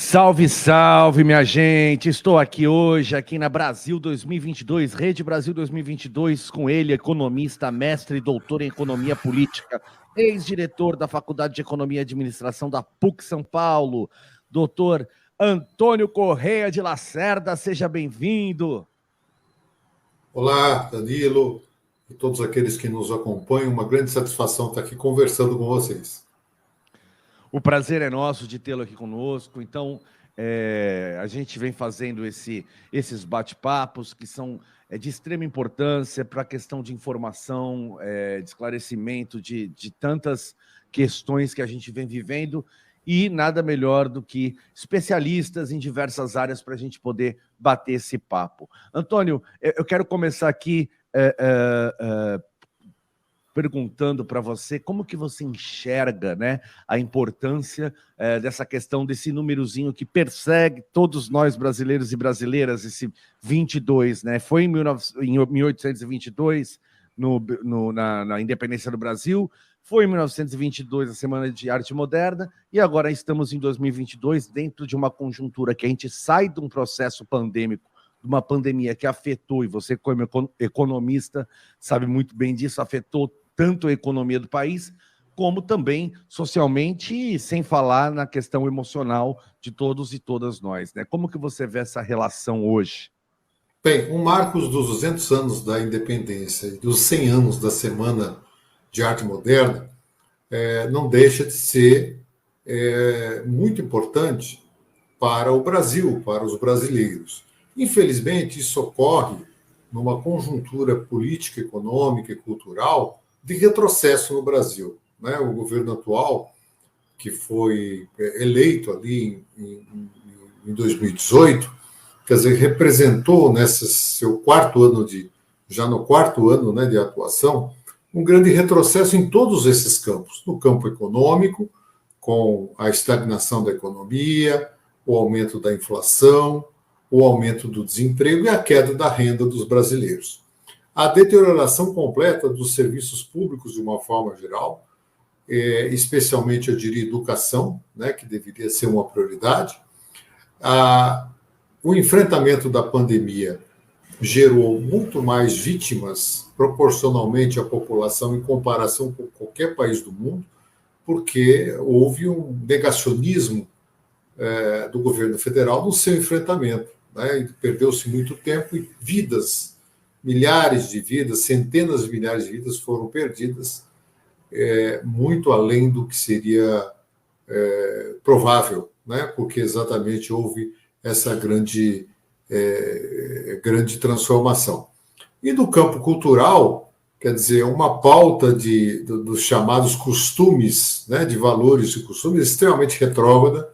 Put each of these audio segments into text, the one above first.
Salve, salve, minha gente! Estou aqui hoje, aqui na Brasil 2022, Rede Brasil 2022, com ele, economista, mestre e doutor em economia política, ex-diretor da Faculdade de Economia e Administração da PUC São Paulo, doutor Antônio Correia de Lacerda, seja bem-vindo! Olá, Danilo e todos aqueles que nos acompanham, uma grande satisfação estar aqui conversando com vocês. O prazer é nosso de tê-lo aqui conosco. Então, a gente vem fazendo esses bate-papos que são de extrema importância para a questão de informação, de esclarecimento de tantas questões que a gente vem vivendo, e nada melhor do que especialistas em diversas áreas para a gente poder bater esse papo. Antônio, eu quero começar aqui perguntando para você como que você enxerga, né, a importância dessa questão desse númerozinho que persegue todos nós brasileiros e brasileiras, esse 22, né? Foi em 1822, na independência do Brasil, foi em 1922 a Semana de Arte Moderna, e agora estamos em 2022 dentro de uma conjuntura que a gente sai de um processo pandêmico, de uma pandemia que afetou, e você como economista sabe muito bem disso, afetou tanto a economia do país, como também socialmente, e sem falar na questão emocional de todos e todas nós, né? Como que você vê essa relação hoje? Bem, o marcos dos 200 anos da independência e dos 100 anos da Semana de Arte Moderna não deixa de ser muito importante para o Brasil, para os brasileiros. Infelizmente, isso ocorre numa conjuntura política, econômica e cultural de retrocesso no Brasil, né? O governo atual, que foi eleito ali em 2018, quer dizer, representou nesse seu quarto ano já no quarto ano, né, de atuação, um grande retrocesso em todos esses campos, no campo econômico, com a estagnação da economia, o aumento da inflação, o aumento do desemprego e a queda da renda dos brasileiros. A deterioração completa dos serviços públicos de uma forma geral, especialmente, eu diria, educação, né, que deveria ser uma prioridade. O enfrentamento da pandemia gerou muito mais vítimas proporcionalmente à população em comparação com qualquer país do mundo, porque houve um negacionismo do governo federal no seu enfrentamento, né? Perdeu-se muito tempo e vidas, milhares de vidas, centenas de milhares de vidas foram perdidas, muito além do que seria provável, né? Porque exatamente houve essa grande transformação. E do campo cultural, quer dizer, uma pauta dos chamados costumes, né, de valores e costumes extremamente retrógrada,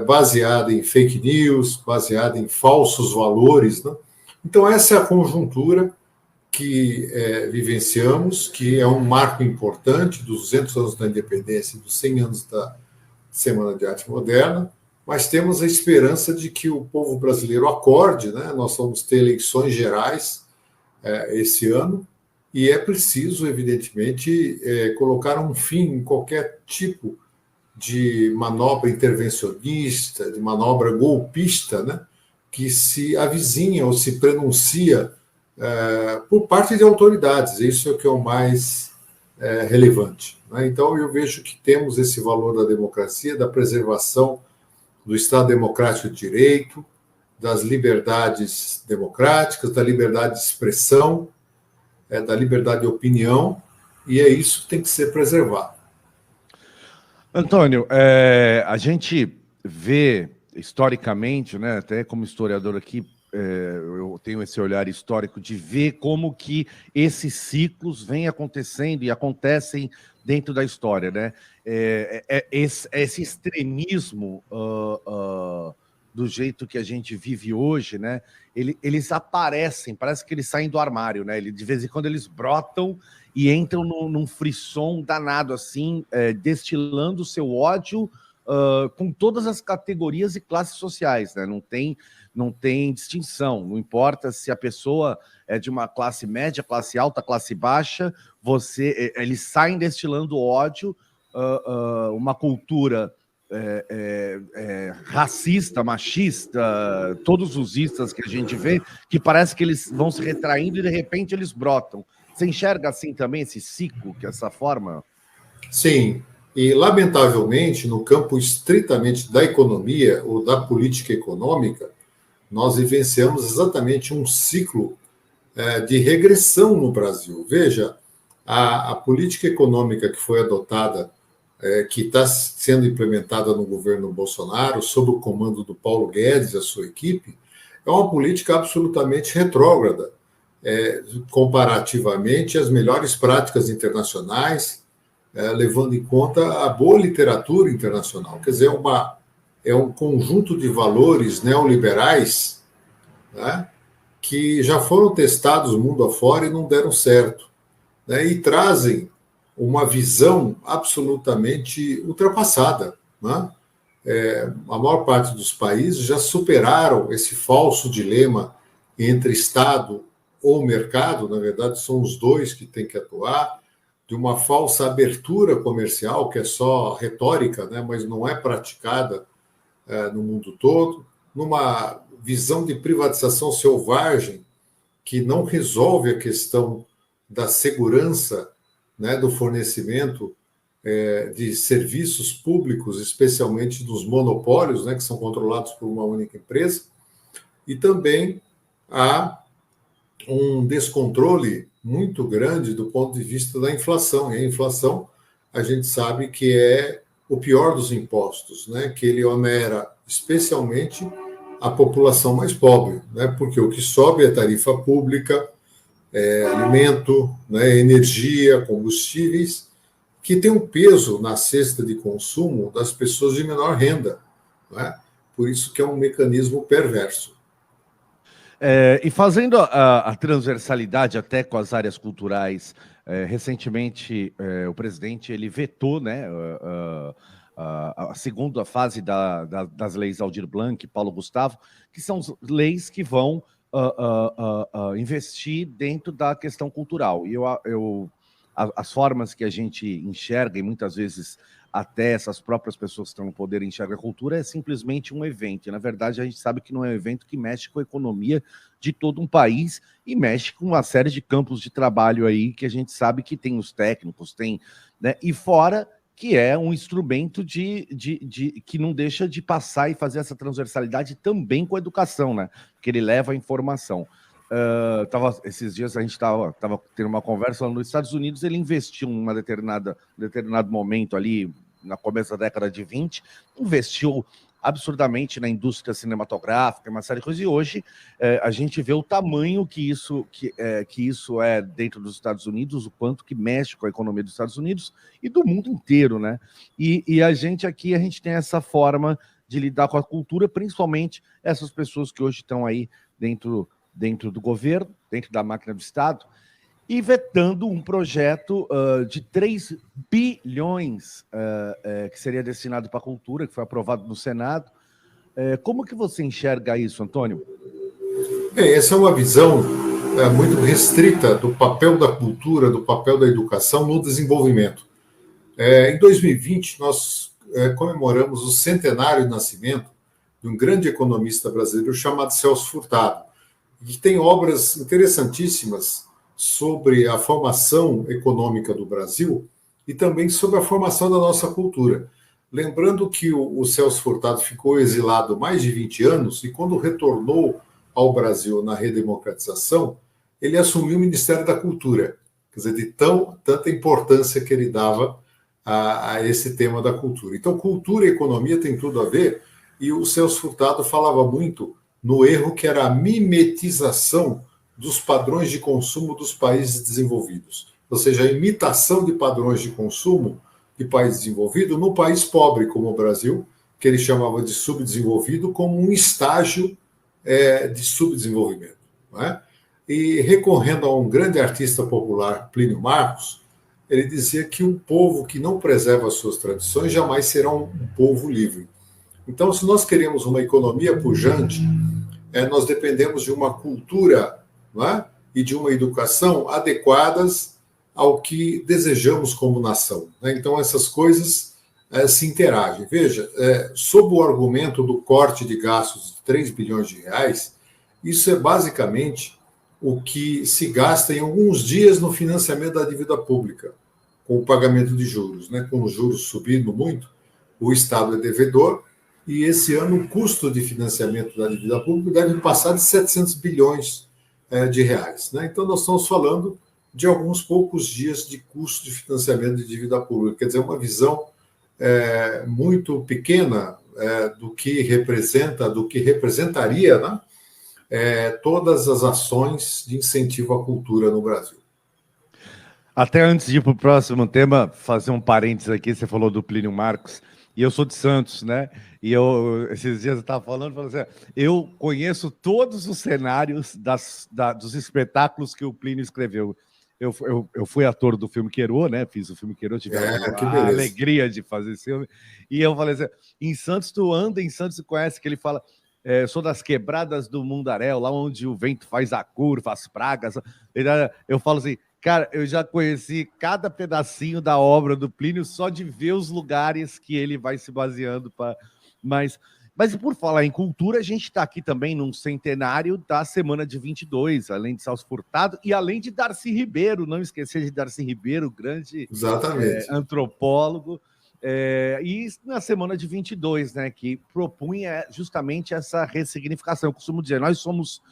baseada em fake news, baseada em falsos valores, né? Então, essa é a conjuntura que vivenciamos, que é um marco importante dos 200 anos da independência e dos 100 anos da Semana de Arte Moderna, mas temos a esperança de que o povo brasileiro acorde, né? Nós vamos ter eleições gerais esse ano, e é preciso, evidentemente, colocar um fim em qualquer tipo de manobra intervencionista, de manobra golpista, né, que se avizinha ou se prenuncia por parte de autoridades. Isso é o que é o mais relevante, né? Então, eu vejo que temos esse valor da democracia, da preservação do Estado Democrático de Direito, das liberdades democráticas, da liberdade de expressão, da liberdade de opinião, e isso que tem que ser preservado. Antônio, a gente vê historicamente, né, até como historiador aqui, eu tenho esse olhar histórico de ver como que esses ciclos vêm acontecendo e acontecem dentro da história, né? Esse extremismo do jeito que a gente vive hoje, né? Eles aparecem, parece que eles saem do armário, né? De vez em quando eles brotam e entram num frisson danado, assim, destilando o seu ódio com todas as categorias e classes sociais, né? Não tem distinção, não importa se a pessoa é de uma classe média, classe alta, classe baixa, eles saem destilando ódio, uma cultura racista, machista, todos os istas que a gente vê, que parece que eles vão se retraindo e de repente eles brotam. Você enxerga assim também esse ciclo, que essa forma? Sim, e lamentavelmente, no campo estritamente da economia ou da política econômica, nós vivenciamos exatamente um ciclo de regressão no Brasil. Veja, a política econômica que foi adotada, que está sendo implementada no governo Bolsonaro, sob o comando do Paulo Guedes e a sua equipe, é uma política absolutamente retrógrada, comparativamente às melhores práticas internacionais, levando em conta a boa literatura internacional. Quer dizer, é um conjunto de valores neoliberais, né, que já foram testados mundo afora e não deram certo, né, e trazem uma visão absolutamente ultrapassada, né? A maior parte dos países já superaram esse falso dilema entre Estado ou mercado, na verdade são os dois que têm que atuar, de uma falsa abertura comercial, que é só retórica, né, mas não é praticada no mundo todo, numa visão de privatização selvagem que não resolve a questão da segurança, né, do fornecimento de serviços públicos, especialmente dos monopólios, né, que são controlados por uma única empresa, e também há um descontrole muito grande do ponto de vista da inflação. E a inflação, a gente sabe que é o pior dos impostos, né, que ele onera especialmente a população mais pobre, né, porque o que sobe é tarifa pública, alimento, né, energia, combustíveis, que tem um peso na cesta de consumo das pessoas de menor renda, né? Por isso que é um mecanismo perverso. E fazendo a transversalidade até com as áreas culturais, recentemente o presidente ele vetou, né, a segunda fase das leis Aldir Blanc e Paulo Gustavo, que são leis que vão investir dentro da questão cultural. E as formas que a gente enxerga, e muitas vezes até essas próprias pessoas que estão no poder enxergam a cultura, é simplesmente um evento. E, na verdade, a gente sabe que não é um evento que mexe com a economia de todo um país e mexe com uma série de campos de trabalho aí que a gente sabe que tem os técnicos, tem, né? E fora que é um instrumento que não deixa de passar e fazer essa transversalidade também com a educação, né? Que ele leva a informação. Esses dias a gente estava tendo uma conversa lá nos Estados Unidos, ele investiu em um determinado momento ali, no começo da década de 20, investiu absurdamente na indústria cinematográfica, uma série de coisas, e hoje a gente vê o tamanho que isso é dentro dos Estados Unidos, o quanto que mexe com a economia dos Estados Unidos e do mundo inteiro, né? E a gente aqui, a gente tem essa forma de lidar com a cultura, principalmente essas pessoas que hoje estão aí dentro do governo, dentro da máquina do Estado, e vetando um projeto de 3 bilhões que seria destinado para a cultura, que foi aprovado no Senado. Como que você enxerga isso, Antônio? Essa é uma visão muito restrita do papel da cultura, do papel da educação no desenvolvimento. Em 2020, nós comemoramos o centenário de nascimento de um grande economista brasileiro chamado Celso Furtado, que tem obras interessantíssimas sobre a formação econômica do Brasil e também sobre a formação da nossa cultura. Lembrando que o Celso Furtado ficou exilado mais de 20 anos e quando retornou ao Brasil na redemocratização, ele assumiu o Ministério da Cultura, quer dizer, de tanta importância que ele dava a esse tema da cultura. Então, cultura e economia tem tudo a ver, e o Celso Furtado falava muito no erro que era a mimetização dos padrões de consumo dos países desenvolvidos. Ou seja, a imitação de padrões de consumo de países desenvolvidos no país pobre, como o Brasil, que ele chamava de subdesenvolvido, como um estágio de subdesenvolvimento. Não é? E recorrendo a um grande artista popular, Plínio Marcos, ele dizia que um povo que não preserva as suas tradições jamais será um povo livre. Então, se nós queremos uma economia pujante, nós dependemos de uma cultura, não é? E de uma educação adequadas ao que desejamos como nação, né? Então, essas coisas se interagem. Veja, sob o argumento do corte de gastos de 3 bilhões de reais, isso é basicamente o que se gasta em alguns dias no financiamento da dívida pública, com o pagamento de juros, né? Com os juros subindo muito, o Estado é devedor, e esse ano o custo de financiamento da dívida pública deve passar de 700 bilhões de reais, né? Então, nós estamos falando de alguns poucos dias de custo de financiamento de dívida pública, quer dizer, uma visão muito pequena do que representa, do que representaria, né? Todas as ações de incentivo à cultura no Brasil. Até antes de ir para o próximo tema, fazer um parênteses aqui, você falou do Plínio Marcos, e eu sou de Santos, né? E esses dias eu estava falando assim, eu conheço todos os cenários dos espetáculos que o Plínio escreveu. Eu fui ator do filme Querô, né? Fiz o filme Querô, tive a alegria de fazer esse filme. E eu falei assim, em Santos, tu anda em Santos e conhece, que ele fala, sou das quebradas do Mundaréu, lá onde o vento faz a curva, as pragas. Eu falo assim, cara, eu já conheci cada pedacinho da obra do Plínio só de ver os lugares que ele vai se baseando para... Mas por falar em cultura, a gente está aqui também num centenário da Semana de 22, além de Celso Furtado e além de Darcy Ribeiro, não esquecer de Darcy Ribeiro, grande antropólogo. E na Semana de 22, né, que propunha justamente essa ressignificação. Eu costumo dizer, nós somos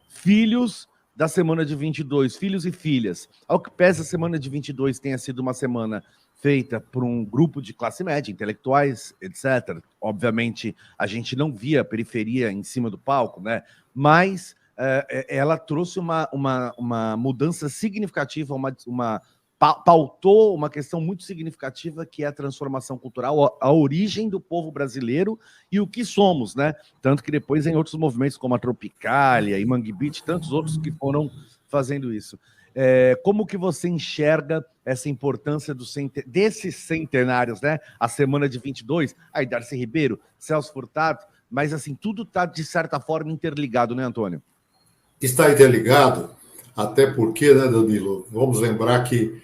filhos da Semana de 22, filhos e filhas. Ao que pesa, a Semana de 22 tenha sido uma semana feita por um grupo de classe média, intelectuais, etc. Obviamente, a gente não via a periferia em cima do palco, né? Mas ela trouxe uma mudança significativa, pautou uma questão muito significativa, que é a transformação cultural, a origem do povo brasileiro e o que somos, né? Tanto que depois em outros movimentos como a Tropicália e Mangue Beat, tantos outros que foram fazendo isso. Como que você enxerga essa importância desses centenários, né? A Semana de 22, aí Darcy Ribeiro, Celso Furtado, mas assim, tudo está de certa forma interligado, né, Antônio? Está interligado, até porque, né, Danilo, vamos lembrar que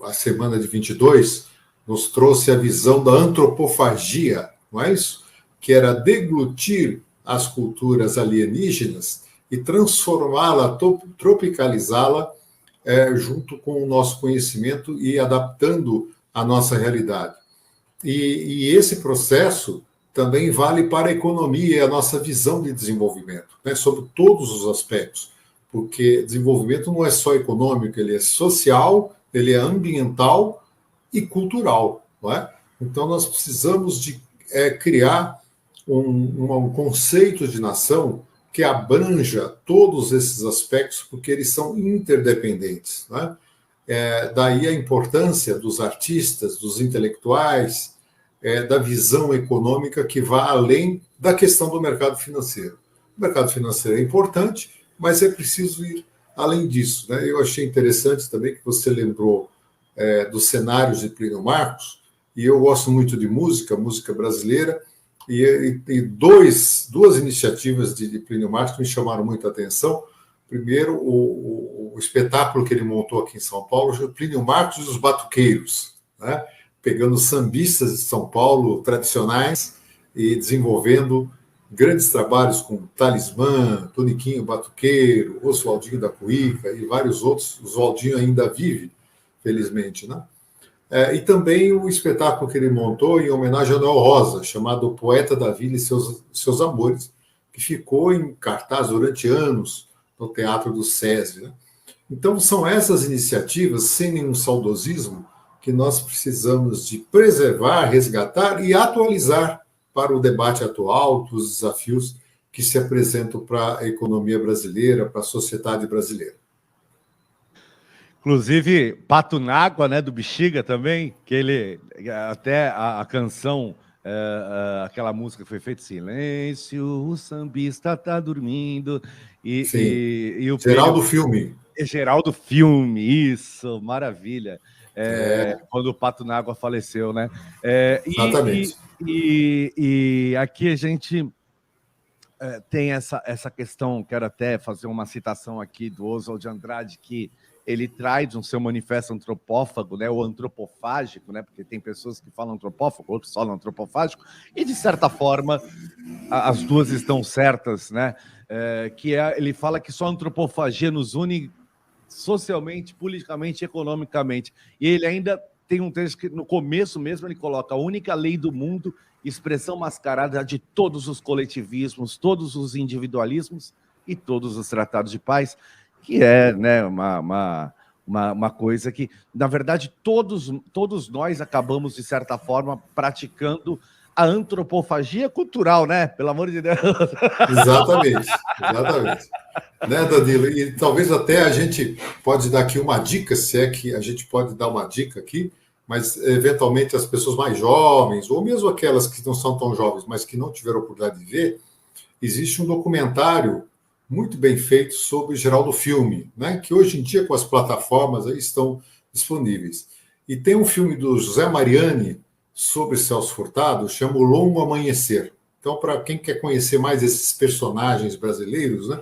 a Semana de 22 nos trouxe a visão da antropofagia, não é isso? Que era deglutir as culturas alienígenas e transformá-la, tropicalizá-la junto com o nosso conhecimento e adaptando a nossa realidade. E esse processo também vale para a economia e a nossa visão de desenvolvimento, né, sobre todos os aspectos, porque desenvolvimento não é só econômico, ele é social, ele é ambiental e cultural, não é? Então, nós precisamos de criar um conceito de nação que abranja todos esses aspectos, porque eles são interdependentes, não é? Daí a importância dos artistas, dos intelectuais, da visão econômica que vai além da questão do mercado financeiro. O mercado financeiro é importante, mas é preciso ir além disso, né? Eu achei interessante também que você lembrou dos cenários de Plínio Marcos, e eu gosto muito de música brasileira, e duas iniciativas de Plínio Marcos me chamaram muita atenção. Primeiro, o espetáculo que ele montou aqui em São Paulo, Plínio Marcos e os Batuqueiros, né? Pegando sambistas de São Paulo tradicionais e desenvolvendo grandes trabalhos com Talismã, Toniquinho Batuqueiro, Oswaldinho da Cuíca e vários outros. O Oswaldinho ainda vive, felizmente, né? E também o espetáculo que ele montou em homenagem a Noel Rosa, chamado Poeta da Vila e Seus Amores, que ficou em cartaz durante anos no Teatro do SESI, né? Então, são essas iniciativas, sem nenhum saudosismo, que nós precisamos de preservar, resgatar e atualizar para o debate atual dos desafios que se apresentam para a economia brasileira, para a sociedade brasileira. Inclusive, Pato n'Água, né, do Bexiga também, que ele, até a canção, aquela música que foi feita, Silêncio, o sambista tá dormindo, e o Geraldo Filme. Geraldo Filme, isso, maravilha. Quando o Pato n'Água faleceu, né? Exatamente. E aqui a gente tem essa questão, quero até fazer uma citação aqui do Oswald de Andrade, que ele traz no seu manifesto antropófago, né, ou antropofágico, né, porque tem pessoas que falam antropófago, outros falam antropofágico, e de certa forma as duas estão certas, né? Ele fala que só a antropofagia nos une socialmente, politicamente, economicamente. E ele ainda tem um texto que no começo mesmo ele coloca: a única lei do mundo, expressão mascarada de todos os coletivismos, todos os individualismos e todos os tratados de paz, que é, né, uma coisa que, na verdade, todos nós acabamos, de certa forma, praticando a antropofagia cultural, né? Pelo amor de Deus. Exatamente, exatamente. Né, Danilo? E talvez até a gente pode dar aqui uma dica, se é que a gente pode dar uma dica aqui, mas eventualmente as pessoas mais jovens, ou mesmo aquelas que não são tão jovens, mas que não tiveram a oportunidade de ver, existe um documentário muito bem feito sobre Geraldo Filme, né, que hoje em dia com as plataformas aí estão disponíveis. E tem um filme do José Mariani sobre Celso Furtado, chama O Longo Amanhecer. Então, para quem quer conhecer mais esses personagens brasileiros, né,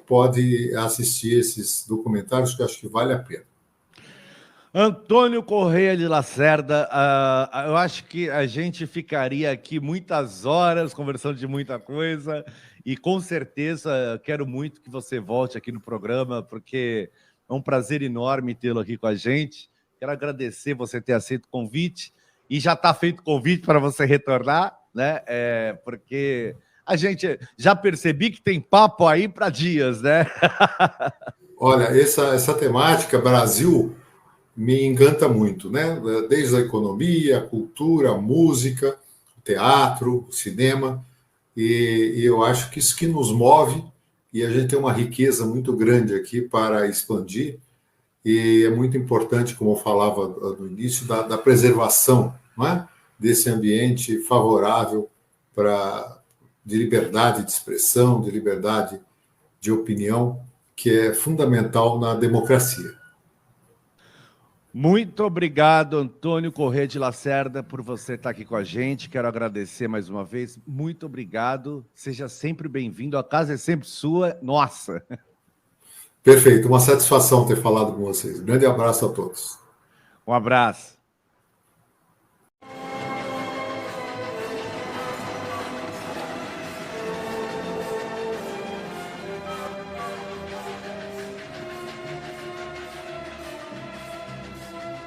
pode assistir esses documentários que eu acho que vale a pena. Antônio Correia de Lacerda, eu acho que a gente ficaria aqui muitas horas conversando de muita coisa e com certeza quero muito que você volte aqui no programa, porque é um prazer enorme tê-lo aqui com a gente. Quero agradecer você ter aceito o convite e já está feito o convite para você retornar, né? Porque a gente já percebi que tem papo aí para dias, né? Olha, essa temática Brasil me encanta muito, né? Desde a economia, a cultura, a música, o teatro, o cinema, e eu acho que isso que nos move, e a gente tem uma riqueza muito grande aqui para expandir, e é muito importante, como eu falava no início, da preservação, não é? Desse ambiente favorável de liberdade de expressão, de liberdade de opinião, que é fundamental na democracia. Muito obrigado, Antônio Correia de Lacerda, por você estar aqui com a gente. Quero agradecer mais uma vez. Muito obrigado. Seja sempre bem-vindo. A casa é sempre sua. Nossa! Perfeito. Uma satisfação ter falado com vocês. Grande abraço a todos. Um abraço.